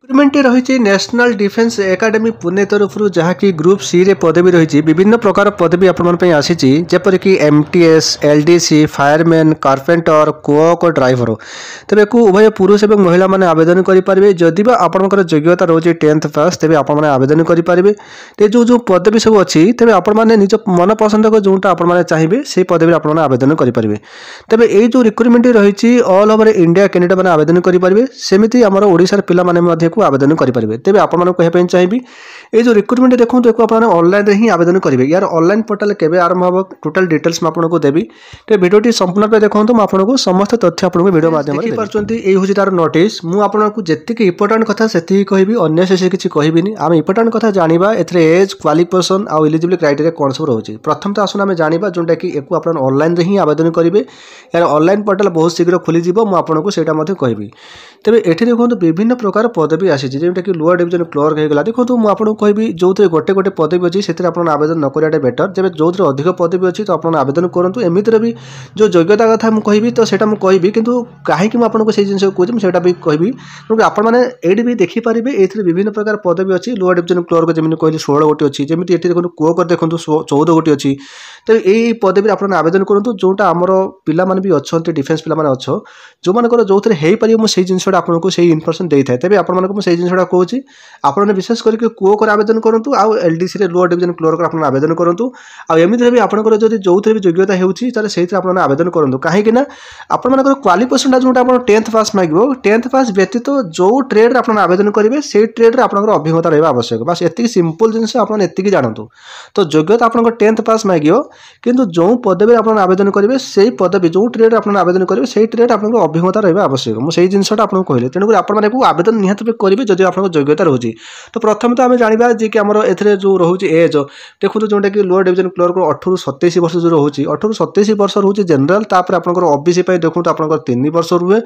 Recruitment रही national defence academy Pune तरफ जहाँकि ग्रुप सी रे पदवी रही विभिन्न प्रकार पदवी आपण आसी जेपरिक MTS LDC fireman carpenter cook और ड्राइवर तेज को उभय पुरुष और महिला मैंने आवेदन करेंगे जदि आपंकर योग्यता रोचे 10th पास तेज आप आवेदन करेंगे तो जो पदवी सब अच्छी तेज आपने निज मन पसंद को जोटा आपने चाहिए से पदवी आप आवेदन करेंगे तेज ये जो रिक्रुटमेंट रही ऑल ओवर इंडिया कैंडिडेट मैंने आवेदन करेंगे सेमती आम ओडिशार पिला को आवेदन करेंगे तेज आपको कहना चाहिए ये जो रिक्रुटमेंट देखो आप ऑनलाइन ही आवेदन करेंगे यार ऑनलाइन पोर्टाल केवे आरंभ हम टोटल डिटेल्स आपको देवी तो भिडियो संपूर्ण पे देखो आपको समस्त तथ्य आपको वीडियो माध्यम ये हूँ तार नोटिस मुझे जी इंपोर्टाट कथा से कहबी अन्य से किसी कहबी आम इंपोर्टाट कथा जाना एज क्वालिफिकेशन आउ इलिजिबल क्राइटेरिया कौन सब रोचे प्रथम तो आसना आम जाना जोटा कि आप ऑनलाइन ही आवेदन करेंगे यार ऑनलाइन पोर्टाल बहुत शीघ्र खोलीज मुझे कहबी तेज ये देखो विभिन्न प्रकार पदवी आसी जोटा कि लोअर डिवीजन क्लर्क होगा देखो मुझे कहबी जो थे गोटे गोटे पदवी अच्छी से आवेदन न करा बेटर जब जो अधिक पदवी अच्छी तो आप आवेदन करूँ एमती भी जो योग्यता कथा मुझे कहबी तो सेटा मुझे कहबी किंतु कहीं मुझे से जिन कहूँ मुझे भी कहबी क्योंकि आपने भी देखिपारे ये विभिन्न प्रकार पदवी अच्छी लोअर डिवीजन क्लर्क जमी कहली 16 गोटी अच्छी जमी ये देखो कोक देखो 14 गोटी अच्छी तो यही पदवी आप आवेदन करूँ जोटा आमर पिलाने भी अच्छा डिफेन्स पिला अच्छ जो मानकर जो थे हो पार मुझे जिनसा आपको से इनफर्मेशन दे था तेज आपको जिनसा कहूँ आपने विशेष करके कोक आवेदन करूँ आउ एलडीसी रे लोअर डिवीजन क्लर्क आप आवेदन करूँ आमती भी आपंकर जो भी योग्यता होती आवेदन करूँ कहीं आपर क्वालिफिकेशन जो 10th पास मांगे 10th पास व्यतीत जो ट्रेड आप आवेदन करेंगे से ट्रेड आप अभिज्ञता रहा आवश्यक बस ये सिंपल जिन आपकी जानतु तो योग्यता आप 10th पास मांगे किंतु जो पदवी आप आवेदन करेंगे से पदवी जो ट्रेड आप आवेदन करेंगे से ट्रेड आप अभिज्ञता रहा आवश्यक मुझे जिनसा आपको कहले तेणुक आपको आवेदन निहत करेंगे जब आप योग्यता रोचे तो प्रथम तो आम जाना जी कि आम ए जो रोचे एज देखो जोटा कि लोअर डिवीजन क्लर्क 18 ରୁ 27 वर्ष जो रोचे 18 ରୁ 27 वर्ष रोचे जनरल तापर आपंकर ओबीसी देखो तो आप 3 वर्ष रुहे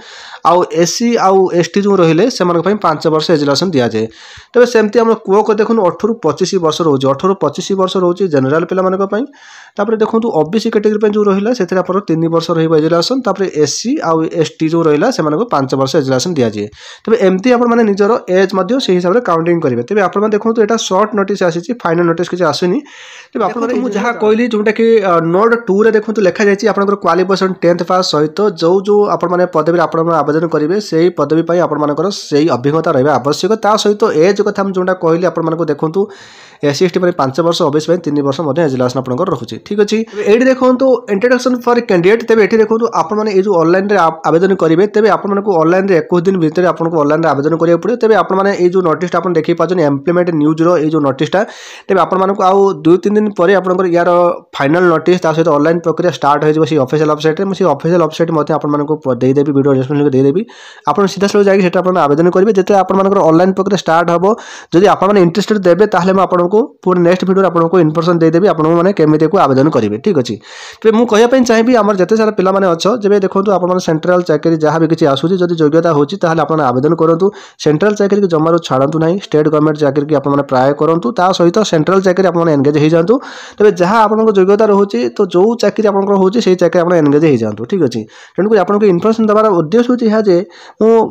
आउ एससी आउ एसटी जो रहिले से 5 वर्ष एजुकेशन दि जाए तेज सेमती आम कोक देखो 18 ରୁ 25 वर्ष रोचे 18 ରୁ 25 वर्ष रोचे जनरल पिला देखो ओबीसी कैटेगरी जो रहा से 3 वर्ष एजुकेशन तापर एससी आउ एसटी जो रहा से 5 वर्ष एजुकेशन दि जाए तेज एमती आपने निजर एज से हिसाब से काउंटिंग करेंगे तेज आप देखो यहाँ सर्ट नोटिस आसी फाइनल नोटिस किसी आसुनी तेज आप जहाँ कहली जोटा कि नोट 2 रे देखो लिखा जाए आपंकर क्वालिफिकेशन 10th पास सहित जो आपने पदवी आप आवेदन करेंगे से पदवी आपर से अभिज्ञता रहा आवश्यक ता सहित एज कथा जोटा कहली आपको देखूँ एससी एसटी 5 वर्ष ओबीसी 3 वर्ष एजुकेशन आपंकर रोचे ठीक अच्छे ये देखो इंट्रोडक्शन फॉर कैंडिडेट तेज ये देखो आपने जो ऑनलाइन आवेदन करेंगे तेज आपको ऑनलाइन 21 दिन भीतर आपको ऑनलाइन आवेदन करा पड़े तेज आपने जो नोटिस आप देखी पार्टी एम्प्लॉयमेंट न्यूज जो नोटिसटा तेज आपको आउ 2-3 दिन पर आपंकर यार फाइनल नोटिस सहित ऑनलाइन प्रक्रिया स्टार्ट हो ऑफिशियल वेबसाइट में से ऑफिशियल वेबसाइट आपको देदेवी वीडियो डिस्क्रिप्शन देदेवी आप सीधा सर जाकर आवेदन करेंगे जिते आपंकर ऑनलाइन प्रक्रिया स्टार्ट हम जब आपने इंटरेस्टेड देते ताहले आपको पूरी नेक्स्ट वीडियो आपको इनफर्मेशन देदेवी आपने केमी को आवेदन करेंगे ठीक अच्छे तो मुझे कहना चाहिए आम जिते सारा पिलाने अच्छ जब देखो आप सेंट्रल चाकरी जहाँ भी किसी आसूँ जब योग्यता होती आपने आवेदन करूँ सेंट्रल चाकरी की जमार छाड़ू ना स्टेट गवर्नमेंट चाकरी की आपने प्राय करूँ ता सहित सेंट्रल चाकरी आप एनगेज हो जातु तेज जहाँ आपको योग्यता रोचे तो जो चाकरी आप से चाकरी आप एनगेज हो जातु ठीक अच्छे तेणुक आपको इनफर्मेशन देवार उद्देश्य हूँ जे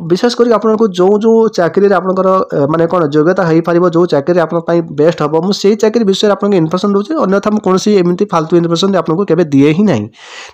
विशेष कर आपको जो चाकरी आपंकर माने कौन योग्यता हो पार जो चाकरी आप बेस्ट हम मुझे चाकरी विषय आपको इनफर्मेशन दूसरे अन्यथा मुझे एमती फालतू इनफर्मेशन आपको केवे दिए ही ना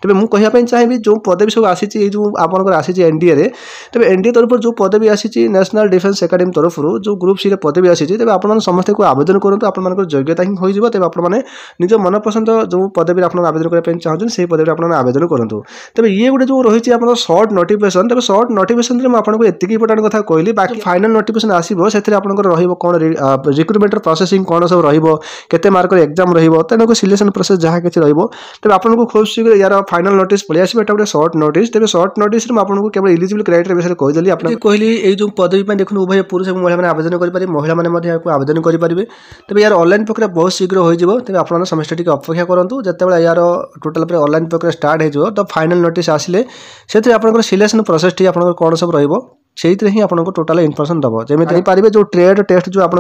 तेज मुझे कहना चाहिए जो पदवी सब आसी जो आपंकर आसी एनडीए रे तेज एनडीए तरफ जो पदवी आसी नेशनल डिफेन्स एकाडेमी तरफ जो ग्रुप सी पदवी आसी तेज आप समस्त को आवेदन करूँ आप योग्यता ही हो तेज आपने निज मन पसंद जो पदवी आप आवेदन करने चाहते से पदवी आप आवेदन करूँ तेज ये गोटे जो रही है सर्ट नोटिफिकेशन तेज सर्ट नोटिफिकेशन में आपको एतिक इंपोर्टेंट कथा कहली बाकी फाइनल नोटिफिकेशन आसो से आपंकर कौन रिक्रुटमेंट प्रोसेसिंग कौन सब रते मार्क एग्जाम तेणुक सिलेक्शन प्रोसेस जहाँ किसी तेज आपको खूब शीघ्र यार फाइनल नोटिस पलि आसो गोटे सर्ट नोटिस तेज सर्ट नोटिस आपको केवल इलिजिबल क्राइटेरिया विषय कहीदेली आप कहली ये जो पदवी देखो उभय पुरुष और महिला आवेदन करेंगे महिला मैंने आवेदन करेंगे तेज यार ऑनलाइन प्रक्रिया बहुत शीघ्र हो तेज आप समस्त टी अपेक्षा करूँ जिते यार टोटाल पर ऑनलाइन प्रक्रिया स्टार्ट हो तो फाइनल नोटिस आसिले से सिलेक्शन प्रोसेस टी आप कौन सब से ही आपको टोटाल इनफर्मेशन दब जमी पारे जो ट्रेड टेस्ट जो आप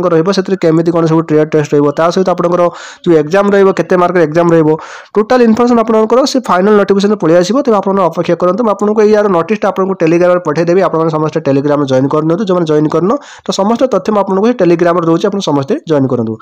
केमी कौन सब ट्रेड टेस्ट रही आपंकर जो एग्जाम रते मार्क एग्जाम टोटाल इनफर्मेशन आपंकर से फाइनल नोटिफिकेशन पलि आसो तेज आप अपेक्षा करूँ आपको यार नोटिस आपको टेलीग्राम पठेदेवी आप समस्त टेलीग्राम जॉइन कर जो जॉइन करन तो समस्त तथ्य आपको टेलीग्राम दूसरी आप समस्त जॉइन करूँ।